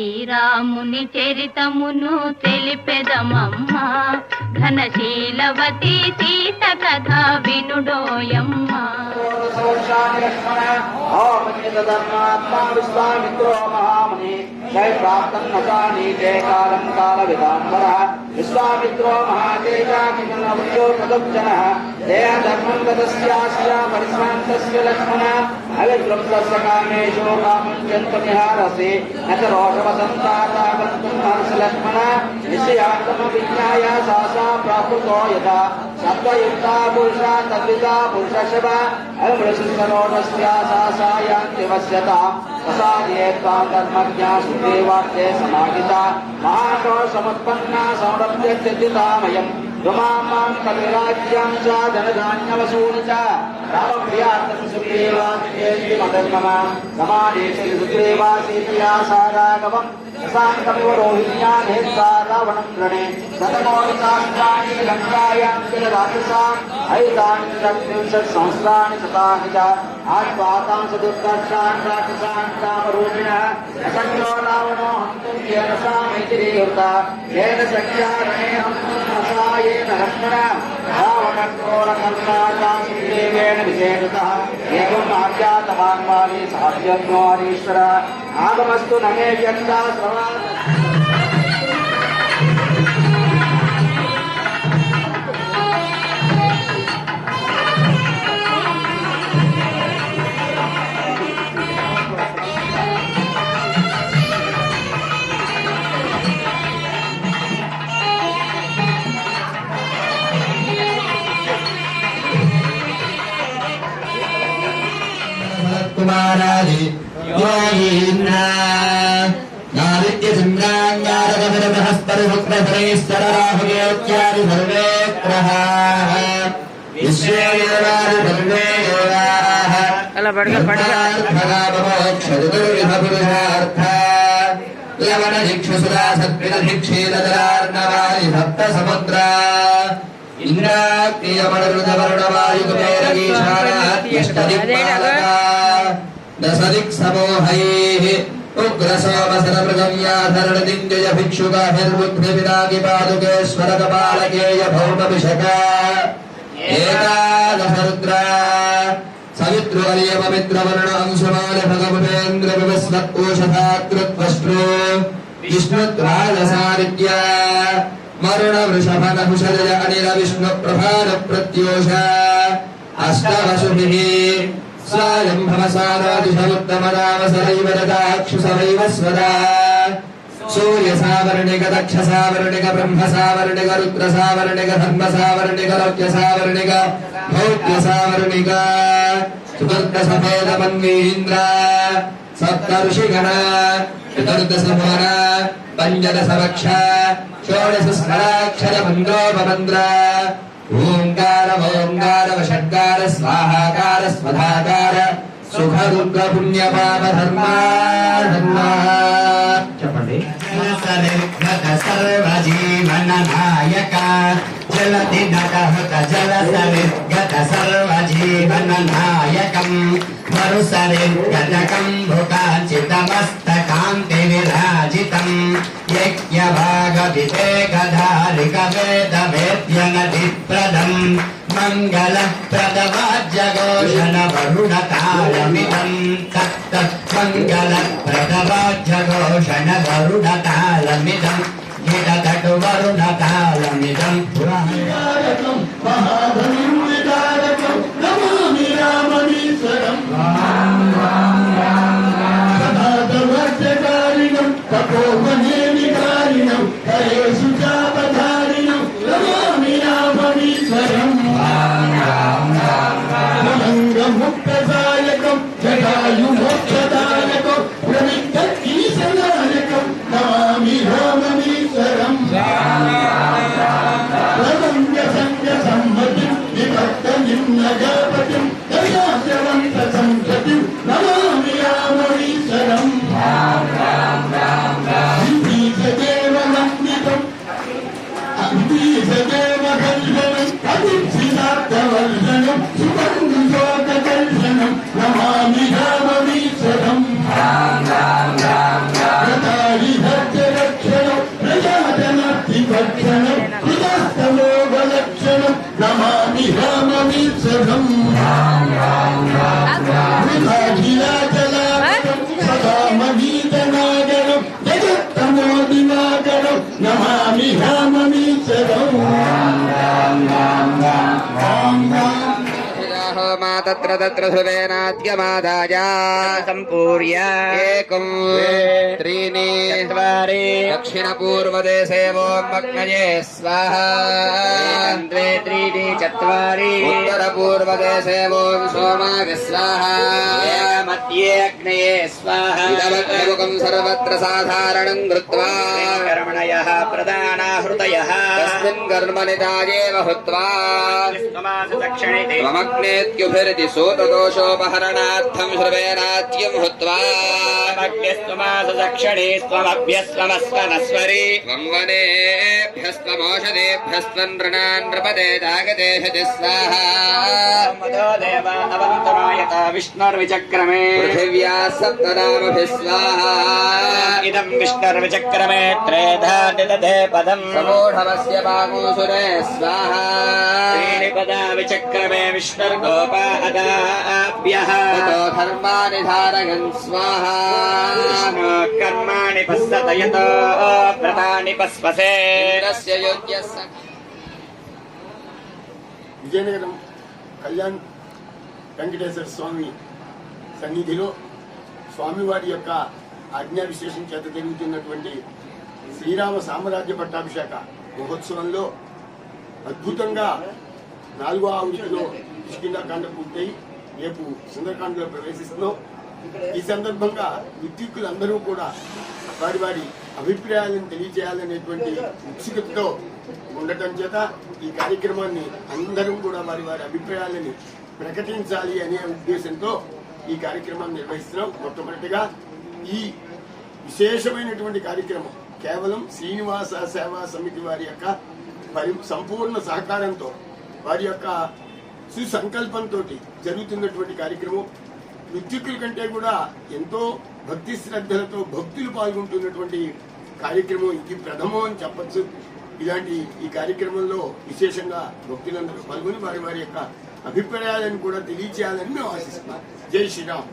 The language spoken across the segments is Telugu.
శ్రీరాముని చరితమును తెలిపెదమమ్మా ఘనశీలవతి సీత కథ వినుడోయమ్మా. విశ్వామిత్రో మహాతేజాకిమనవయోపదక్షణ దేహధర్మం గతస్యాస్య పరిశ్రాంతస్య లక్ష్మణ అవిద్రుప్తస్య కామేషో కామం జంతునిహారసి నచ రోషవసంతారాగంతుం హర్ష లక్ష్మణ నిశ్చయాత్మవిజ్ఞాయ సాసా ప్రాకృతో యథా సత్వయుక్తా పురుష తద్విదా పురుషశవ అమృషరోషస్య సాసాయాంతి వశ్యత ప్రసాదే త్వాం ధర్మజ్ఞా సుదేవార్తే సమాహితా మహాతో సముత్పన్నా సంరభ్యత్యజితామయం రుమామాం కవిరాజ్యాం చ ధనధాన్యవసూని చ రామప్రియార్థం సుగ్రీవాస్యేతి మదర్మమ సమాదేశి సుగ్రీవాసీతియాసారాగవం శాంతమివ రోహిణ్యా నేత్రా రావణం రణే శతకోటిసాహస్రాణి లంకాయాం కిల రాక్షసాం ఐతాని త్రింశత్ సంవత్సరాణి శతాని చ ఆత్వాతాం చతుర్దశాన్ రాక్షసాన్ కామరూపిణః అసంఖ్యో రావణో హంతుం येन सा मैत्रीयुक्ता येन सख्या रणे हंतुं असायेन लक्ष्मण रावणक्रोरकर्णाचां सुग्रीवेण विषेदतः एवम् आज्ञातवान् वाली साध्यज्ञो हरीश्वर आगमस्तु न मे व्यक्ता श्रवणात् कुमारादि योगीन्द्रा नादित्य चन्द्राङ्गारकविरबृहस्पतिशुक्रधरेश्वरराहुगेत्यादि सर्वे ग्रहाः विश्वे देवादि सर्वे देवाः भगामोक्षचतुर्विधपुरुषार्था लवणशिक्षुसुरा सत्पिनशिक्षीलजलार्णवादि सप्तसमुद्रा इंद्राग्नियमणरुद्रवर्णवायुकुबेरगीशानात्यष्टदिक्पालका दशदिक्समूहैः उग्रसोमसरणदिन्द्यभिक्षुकाभिर्बुद्धिविरागिपादुकेश्वरकपालकेय भौमभिषका एकादशरुद्रा सवितृवर्यपवित्रवर्ण अंशुमाल भगवतेन्द्रविवस्वत्कोशधाकृत्वष्ट्रो विष्णुद्वादशादित्या मरुण वृषभनहुषजय अनिल विष्णु प्रभार प्रत्योष अष्टवसुभिः स्वायम्भवसारादिशमुत्तमनामसरैव रदाक्षुसवैव स्वरा सूर्यसावर्णिक दक्षसावर्णिक ब्रह्मसावर्णिक रुद्रसावर्णिक धर्मसावर्णिक लौक्यसावर्णिक भौत्यसावर्णिक चतुर्दशभेदमन्वीन्द्र सप्तऋषिगण चतुर्दशभुवन पञ्चदशवक्ष षोडशस्मराक्षरमन्द्रोपमन्द्र ओंकार ओंकार वषट्कार स्वाहाकार स्वधाकार सुखरुद्र पुण्यपाप धर्मा धर्मा चपंडी सर्वजीवन नायक जलति नटहत जलसरिद्गत सर्वजीवन नायकं मरुसरिद्गतकं भुकाचितमस्तकान्ति विराजितं यज्ञभागविवेकधारिकवेदवेद्यनतिप्रदं मङ्गलप्रदवाद्यघोषणवरुणतालमिदं तत्त मङ्गलप्रदवाद्यघोषणवरुणतालमिदं गिरतटुवरुणतालमिदं पुराणं महाधनुं विदारकं नमामि राममीश्वरं सदातवर्षकारिणं तपोवनेविकारिणं हरेषु चापधारिणं नमामि राममीश्वरं मुक्तदायकं जटायुमोक्षदायकं प्रविद्धकीशदायकं नमामि राममीश्वरं प्रसङ्गसङ्गसम्मतिं विभक्तनिम्नगपतिं दयास्यवन्तसम्प्रतिं नमामि राममीश्वरं विभीषदेववन्दितं विभीषदेवकल्पनं अतिथिनाथवर्धनं सुबन्धुशोककल्पनं नमामि राममीश्वरं तत्र तत्र ध्रुवेनाद्यमादाय सम्पूर्य एकं त्रीणि चत्वारि दक्षिणपूर्वदेशे ओं भग्नये स्वाहा द्वे त्रीणि चत्वारि उत्तरपूर्वदेशे ओं सोमाय स्वाहा मध्ये अग्नये स्वाहा इदमग्निमुखं सर्वत्र साधारणं कृत्वा कर्मणयः प्रदानाहृतयः तस्मिन् कर्मणितायेव हुत्वा त्वमग्नेत्युभिरिति सूतदोषोपहरणार्थं श्रवेणाद्यं हुत्वा दक्षिणे स्वमभ्यस्वमस्वनस्वरि त्वं वनेभ्यस्त्वमौषधेभ्यस्त्वं नृणान् नृपते जागतेषति स्वाहा मदो देव अवन्तरायता विष्णुर्विचक्रमे पृथिव्याः सप्तनामभिः स्वाहा इदं विष्णुर्विचक्रमे त्रेधा निदधे पदम् समूढवस्य बागुसुरे स्वाहा त्रीणि पदा विचक्रमे विष्णुर्गोपादाभ्यः ततो धर्माणि धारयन् स्वाहा कर्माणि पश्यत यतो व्रतानि पस्पसे तस्य योग्यस्य విజయనగరం కళ్యాణ్ వెంకటేశ్వర స్వామి సన్నిధిలో స్వామివారి యొక్క ఆజ్ఞా విశేషం చేత జరుగుతున్నటువంటి శ్రీరామ సామ్రాజ్య పట్టాభిషేక మహోత్సవంలో అద్భుతంగా 4వ ఆవృత్తిలో కిష్కింధాకాండ పూర్తయి రేపు సుందరకాండలో ప్రవేశిస్తున్నాం. ఈ సందర్భంగా విద్యుక్కులందరూ కూడా వారి వారి అభిప్రాయాలను తెలియజేయాలనేటువంటి ఉత్సుకతతో ఉండటం చేత ఈ కార్యక్రమాన్ని అందరూ కూడా వారి వారి అభిప్రాయాలని ప్రకటించాలి అనే ఉద్దేశంతో ఈ కార్యక్రమాన్ని నిర్వహిస్తున్నాం. మొట్టమొదటిగా ఈ విశేషమైనటువంటి కార్యక్రమం కేవలం శ్రీనివాస సేవా సమితి వారి యొక్క సంపూర్ణ సహకారంతో వారి యొక్క సుసంకల్పంతో జరుగుతున్నటువంటి కార్యక్రమం. విద్యుక్కుల కంటే కూడా ఎంతో భక్తి శ్రద్ధలతో భక్తులు పాల్గొంటున్నటువంటి కార్యక్రమం ఇది ప్రథమం అని చెప్పచ్చు. ఇలాంటి ఈ కార్యక్రమంలో విశేషంగా భక్తులందరూ పాల్గొని వారి వారి యొక్క అభిప్రాయాలను కూడా తెలియచేయాలని మేము ఆశిస్తున్నాం. జై శ్రీరామ్.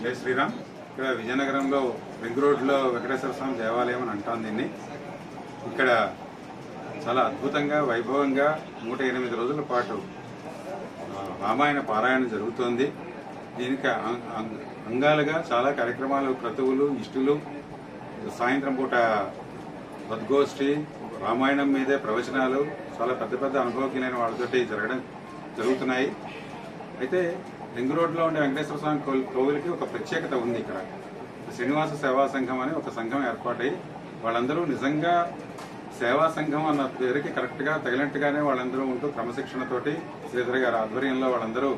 జై శ్రీరామ్. ఇక్కడ విజయనగరంలో రింగ్ రోడ్లో వెంకటేశ్వర స్వామి దేవాలయం అని అంటాం దీన్ని. ఇక్కడ చాలా అద్భుతంగా వైభవంగా 108 రోజుల పాటు రామాయణ పారాయణ జరుగుతోంది. దీనికి అంగాలుగా చాలా కార్యక్రమాలు, క్రతువులు, ఇష్టులు, సాయంత్రం పూట సద్గోష్ఠి, రామాయణం మీదే ప్రవచనాలు, చాలా పెద్ద పెద్ద అనుభవజ్ఞులైన వాళ్ళతోటి జరుగుతున్నాయి. అయితే రింగ్ రోడ్లో ఉండే వెంకటేశ్వర స్వామి కోవిలికి ఒక ప్రత్యేకత ఉంది. ఇక్కడ శ్రీనివాస సేవా సంఘం అని ఒక సంఘం ఏర్పాటై వాళ్ళందరూ నిజంగా సేవా సంఘం అన్న పేరుకి కరెక్ట్గా తగినట్టుగానే వాళ్ళందరూ ఉంటూ క్రమశిక్షణతోటి శ్రీధర్ గారి ఆధ్వర్యంలో వాళ్ళందరూ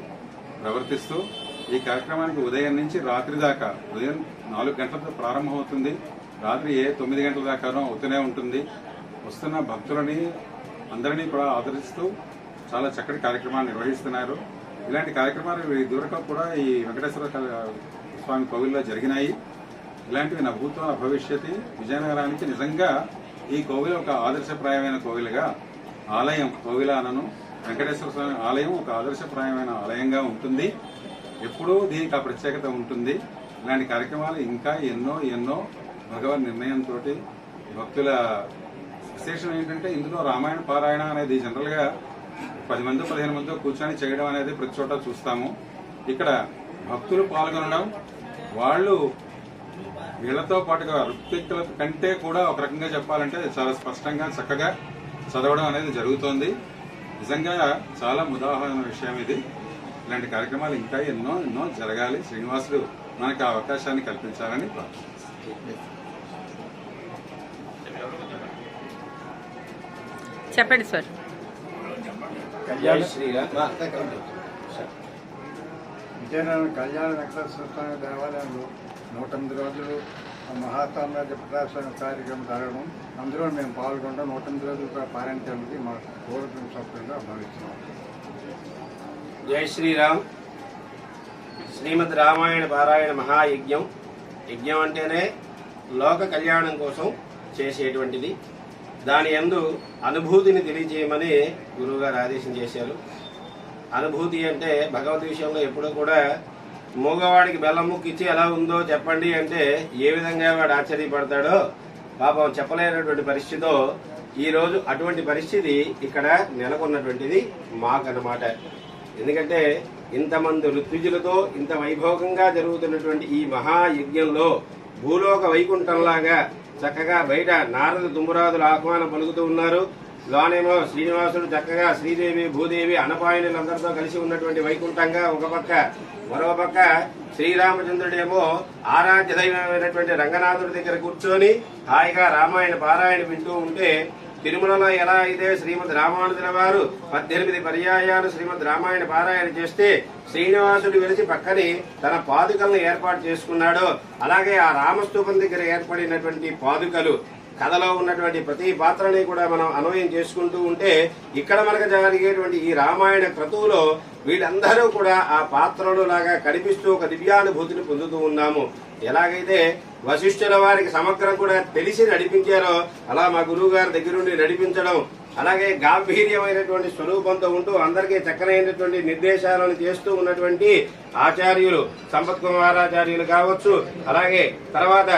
ప్రవర్తిస్తూ ఈ కార్యక్రమానికి ఉదయం నుంచి రాత్రి దాకా, ఉదయం 4 గంటలతో ప్రారంభమవుతుంది, రాత్రి 9 గంటల దాకానో అవుతూనే ఉంటుంది. వస్తున్న భక్తులని అందరినీ కూడా ఆదరిస్తూ చాలా చక్కటి కార్యక్రమాలు నిర్వహిస్తున్నారు. ఇలాంటి కార్యక్రమాలు ఇదివరకు కూడా ఈ వెంకటేశ్వర స్వామి కోవిల్లో జరిగినాయి. ఇలాంటివి నా భూతో నా భవిష్యత్తు. విజయనగరానికి నిజంగా ఈ కోవిల ఒక ఆదర్శప్రాయమైన కోవిలుగా, ఆలయం కోవిలానను వెంకటేశ్వర స్వామి ఆలయం ఒక ఆదర్శప్రాయమైన ఆలయంగా ఉంటుంది. ఎప్పుడూ దీనికి ఆ ప్రత్యేకత ఉంటుంది. ఇలాంటి కార్యక్రమాలు ఇంకా ఎన్నో ఎన్నో భగవన్ నిర్ణయంతో భక్తుల విశేషం ఏంటంటే ఇందులో రామాయణ పారాయణ అనేది జనరల్గా 10 మంది 15 మందితో కూర్చొని చేయడం అనేది ప్రతి చోట చూస్తాము. ఇక్కడ భక్తులు పాల్గొనడం, వాళ్ళు వీళ్లతో పాటుగా ఋత్విక్కుల కంటే కూడా ఒక రకంగా చెప్పాలంటే చాలా స్పష్టంగా చక్కగా చదవడం అనేది జరుగుతోంది. నిజంగా చాలా ఉదాహరణ విషయం ఇది. ఇలాంటి కార్యక్రమాలు ఇంకా ఎన్నో ఎన్నో జరగాలి. శ్రీనివాసుడు మనకు ఆ అవకాశాన్ని కల్పించాలని చెప్పండి సార్. విజయనగరం కళ్యాణ వెంకటేశ్వర స్వామి దేవాలయంలో 108 రోజులు మహాసామ్రాజ్య ప్రకాశన కార్యక్రమం జరగడం, అందులో మేము పాల్గొనడం, 108 రోజులు కూడా పారాయణ చేయడానికి మా పూర్వజన్మ సౌకర్యంగా భావిస్తున్నాం. జై శ్రీరామ్. శ్రీమద్ రామాయణ పారాయణ మహాయజ్ఞం. యజ్ఞం అంటేనే లోక కళ్యాణం కోసం చేసేటువంటిది. దాని యందు అనుభూతిని తెలియజేయమని గురువుగారు ఆదేశం చేశారు. అనుభూతి అంటే భగవద్ విషయంలో ఎప్పుడూ కూడా మూగవాడికి బెల్లం ముక్కిచ్చి ఎలా ఉందో చెప్పండి అంటే ఏ విధంగా వాడు ఆశ్చర్యపడతాడో, పాపం చెప్పలేనటువంటి పరిస్థితితో ఈ రోజు అటువంటి పరిస్థితి ఇక్కడ నెలకొన్నటువంటిది మాకన్నమాట. ఎందుకంటే ఇంతమంది ఋత్విజులతో ఇంత వైభోగంగా జరుగుతున్నటువంటి ఈ మహాయజ్ఞంలో భూలోక వైకుంఠంలాగా చక్కగా బయట నారద దుమ్మురాదులు ఆహ్వానం పలుకుతూ ఉన్నారు. లోనేమో శ్రీనివాసుడు చక్కగా శ్రీదేవి భూదేవి అనపాయనులందరితో కలిసి ఉన్నటువంటి వైకుంఠంగా ఒక పక్క, మరో పక్క శ్రీరామచంద్రుడేమో ఆరాధ్య దైవమైనటువంటి రంగనాథుడి దగ్గర కూర్చొని హాయిగా రామాయణ పారాయణ వింటూ ఉంటే, తిరుమలలో ఎలా అయితే శ్రీమద్ రామానుజుల వారు 18 పర్యాయాలు శ్రీమద్ రామాయణ పారాయణ చేస్తే శ్రీనివాసుడు వెలిసి పక్కని తన పాదుకలను ఏర్పాటు చేసుకున్నాడో, అలాగే ఆ రామస్తూపం దగ్గర ఏర్పడినటువంటి పాదుకలు కథలో ఉన్నటువంటి ప్రతి పాత్రని కూడా మనం అన్వయం చేసుకుంటూ ఉంటే, ఇక్కడ మనకు జరిగేటువంటి ఈ రామాయణ క్రతువులో వీళ్ళందరూ కూడా ఆ పాత్రలు లాగా కనిపిస్తూ ఒక దివ్యానుభూతిని పొందుతూ ఉన్నాము. ఎలాగైతే వశిష్ఠుల వారికి సమగ్రం కూడా తెలిసి నడిపించారో అలా మా గురువు గారి దగ్గరుండి నడిపించడం, అలాగే గాంభీర్యమైనటువంటి స్వరూపంతో ఉంటూ అందరికీ చక్కనైనటువంటి నిర్దేశాలను చేస్తూ ఉన్నటువంటి ఆచార్యులు సంపత్ కుమారాచార్యులు కావచ్చు, అలాగే తర్వాత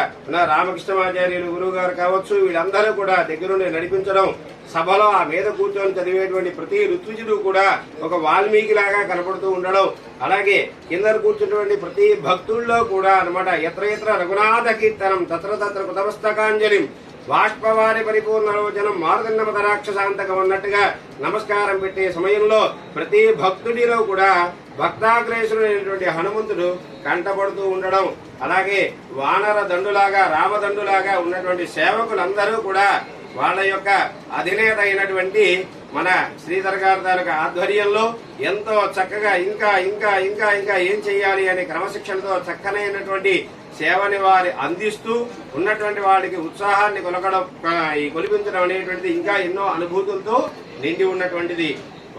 రామకృష్ణమాచార్యులు గురువు గారు కావచ్చు, వీళ్ళందరూ కూడా దగ్గరుండి నడిపించడం, సభలో ఆ మీద కూర్చొని చదివేటువంటి ప్రతి ఋత్విజుడు కూడా ఒక వాల్మీకి లాగా కనపడుతూ ఉండడం, అలాగే కింద కూర్చున్నటువంటి ప్రతి భక్తుల్లో కూడా అన్నమాట ఎత్ర ఎత్ర రఘునాథ కీర్తనం తత్ర తత్ర కృతమస్తకాంజలిం బాష్పవారి పరిపూర్ణలోచనం మారుదన్నమత రాక్షసాంతకం అన్నట్టుగా నమస్కారం పెట్టే సమయంలో ప్రతి భక్తుడిలో కూడా భక్తాగ్రేసుడైనటువంటి హనుమంతుడు కంటపడుతూ ఉండడం, అలాగే వానర దండులాగా రామదండులాగా ఉన్నటువంటి సేవకులందరూ కూడా వాళ్ళ యొక్క అధినేత అయినటువంటి మన శ్రీధర్ గారి తాలూకా ఆధ్వర్యంలో ఎంతో చక్కగా ఇంకా ఇంకా ఇంకా ఇంకా ఏం చెయ్యాలి అనే క్రమశిక్షణతో చక్కనైనటువంటి సేవని వారి అందిస్తూ ఉన్నటువంటి వాడికి ఉత్సాహాన్ని కొలిపించడం అనేటువంటిది ఇంకా ఎన్నో అనుభూతులతో నిండి ఉన్నటువంటిది.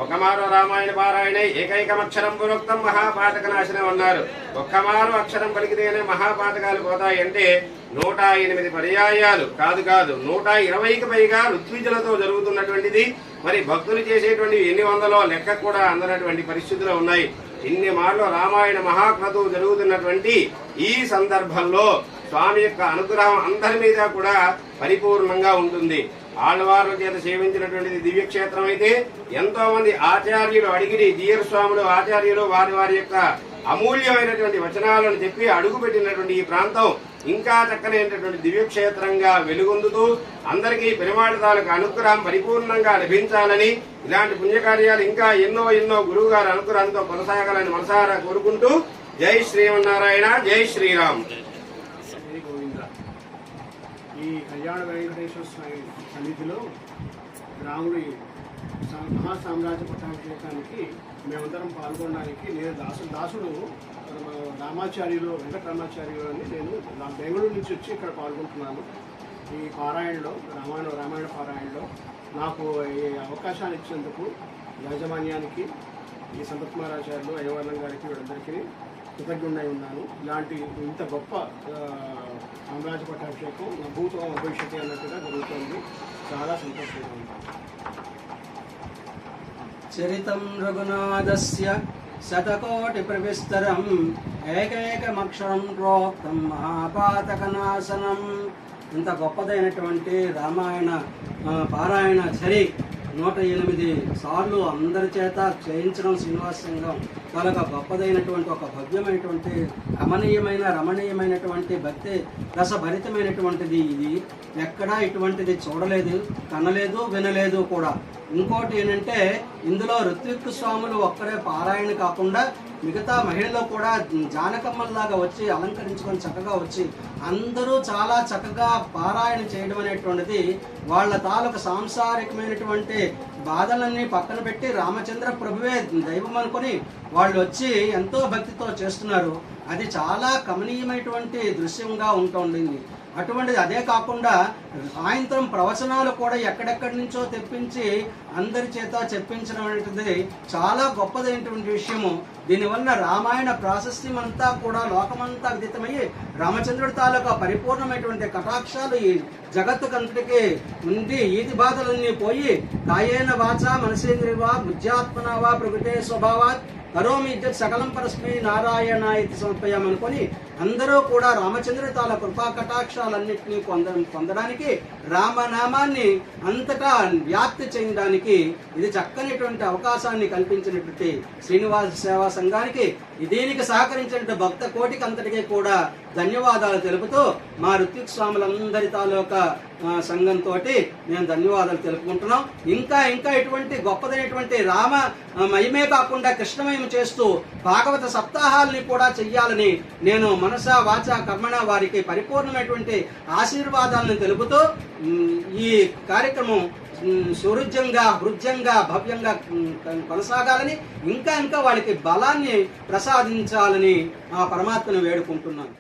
ఒకమారు రామాయణ పారాయణ ఏకైకమక్షరం పురోక్తం మహాపాతక నాశనం అన్నారు. ఒక్కమారు అక్షరం పలికితేనే మహాపాతకాలు పోతాయంటే 108 పర్యాయాలు కాదు 120కి పైగా ఋత్విజులతో జరుగుతున్నటువంటిది. మరి భక్తులు చేసేటువంటి ఎన్ని వందలో లెక్క కూడా అందనటువంటి పరిస్థితులు ఉన్నాయి. ఇన్ని మార్లు రామాయణ మహాక్రతువు జరుగుతున్నటువంటి ఈ సందర్భంలో స్వామి యొక్క అనుగ్రహం అందరి మీద కూడా పరిపూర్ణంగా ఉంటుంది. ఆళ్వార్ల చేత సేవించినటువంటిది దివ్యక్షేత్రం అయితే ఎంతో మంది ఆచార్యులు అడిగిరి జీయర్ స్వాములు ఆచార్యులు వారి యొక్క అమూల్యమైనటువంటి వచనాలను చెప్పి అడుగు పెట్టినటువంటి ఈ ప్రాంతం ఇంకా చక్కనైనటువంటి దివ్యక్షేత్రంగా వెలుగొందుతూ అందరికీ పెరుమాళ్ తాలూకు అనుగ్రహం పరిపూర్ణంగా లభించాలని, ఇలాంటి పుణ్యకార్యాలు ఇంకా ఎన్నో ఎన్నో గురువు గారి అనుగ్రహంతో కొనసాగాలని మనసారా కోరుకుంటూ జై శ్రీమన్నారాయణ, జై శ్రీరామ్. ఈ కళ్యాణ వెంకటేశ్వర స్వామి సన్నిధిలో రాముడి మహాసామ్రాజ్య పట్టాభిషేకానికి మేమందరం పాల్గొనడానికి నేను దాసుడు రామాచార్యులు వెంకటరామాచార్యులు అని నేను బెంగళూరు నుంచి వచ్చి ఇక్కడ పాల్గొంటున్నాను. ఈ పారాయణలో రామాయణ పారాయణలో నాకు ఈ అవకాశాన్ని ఇచ్చినందుకు యాజమాన్యానికి, ఈ సంపత్ కుమారాచార్యులు అయ్యవర్ణం గారికి వీళ్ళందరికీ కృతజ్ఞుడై ఉన్నాను. ఇలాంటి ఇంత గొప్ప సామ్రాజ్య పట్టాభిషేకం నా భూతో భవిష్యత్తు అన్నట్టుగా జరుగుతుంది. చాలా సంతోషంగా ఉంది. చరితం రఘునాథస్య శతకోటి ప్రవిస్తరం ఏకైకమక్షరం ప్రోక్తం మహాపాతకనాశనం. ఇంత గొప్పదైనటువంటి రామాయణ పారాయణ చరి 108 సార్లు అందరి చేత చేయించడం శ్రీనివాస సంఘం చాలా గొప్పదైనటువంటి ఒక భవ్యమైనటువంటి రమణీయమైనటువంటి భక్తి రసభరితమైనటువంటిది. ఇది ఎక్కడా ఇటువంటిది చూడలేదు, కనలేదు, వినలేదు కూడా. ఇంకోటి ఏంటంటే ఇందులో ఋత్విక్ స్వాములు ఒక్కరే పారాయణ కాకుండా మిగతా మహిళలు కూడా జానకమ్మల్లాగా వచ్చి అలంకరించుకొని చక్కగా వచ్చి అందరూ చాలా చక్కగా పారాయణ చేయడం అనేటువంటిది వాళ్ళ తాలూకు సాంసారికమైనటువంటి బాధలన్నీ పక్కన పెట్టి రామచంద్ర ప్రభువే దైవం అనుకొని వాళ్ళు వచ్చి ఎంతో భక్తితో చేస్తున్నారు. అది చాలా కమనీయమైనటువంటి దృశ్యంగా ఉంటుంది. అటువంటిది అదే కాకుండా సాయంత్రం ప్రవచనాలు కూడా ఎక్కడెక్కడి నుంచో తెప్పించి అందరి చేత చెప్పించడం అనేది చాలా గొప్పదైనటువంటి విషయము. దీనివల్ల రామాయణ ప్రాశస్త్యం అంతా కూడా లోకమంతా విదితమయ్యి రామచంద్రుడి తాలూకా పరిపూర్ణమైనటువంటి కటాక్షాలు ఈ జగత్తుకంతటికి ఉండి ఈతి బాధలన్నీ పోయి కాయేన వాచ మనసేంద్రియవా బుద్ధ్యాత్మనవా ప్రకృతే స్వభావాత్ కరోమి ఇజ్జత్ సకలం పరస్మై నారాయణాయతి సమర్పయామనుకొని అందరూ కూడా రామచంద్రుడి తాల కృపా కటాక్షాలన్నింటినీ పొందడానికి రామనామాన్ని అంతటా వ్యాప్తి చేయడానికి ఇది చక్కనిటువంటి అవకాశాన్ని కల్పించినటువంటి శ్రీనివాస సేవా సంఘానికి దీనికి సహకరించినటువంటి భక్త కోటికి అంతటికీ కూడా ధన్యవాదాలు తెలుపుతూ మా ఋత్విక్ స్వాములందరి తాలూకా సంఘంతో మేము ధన్యవాదాలు తెలుపుకుంటున్నాం. ఇంకా ఇంకా ఇటువంటి గొప్పదైనటువంటి రామ మహిమే కాకుండా కృష్ణమయం చేస్తూ భాగవత సప్తాహాలని కూడా చెయ్యాలని నేను మనసా వాచ కర్మణ వారికి పరిపూర్ణమైనటువంటి ఆశీర్వాదాలను తెలుపుతూ ఈ కార్యక్రమం సురుజ్యంగా హృద్యంగా భవ్యంగా కొనసాగాలని ఇంకా ఇంకా వాళ్ళకి బలాన్ని ప్రసాదించాలని ఆ పరమాత్మను వేడుకుంటున్నాను.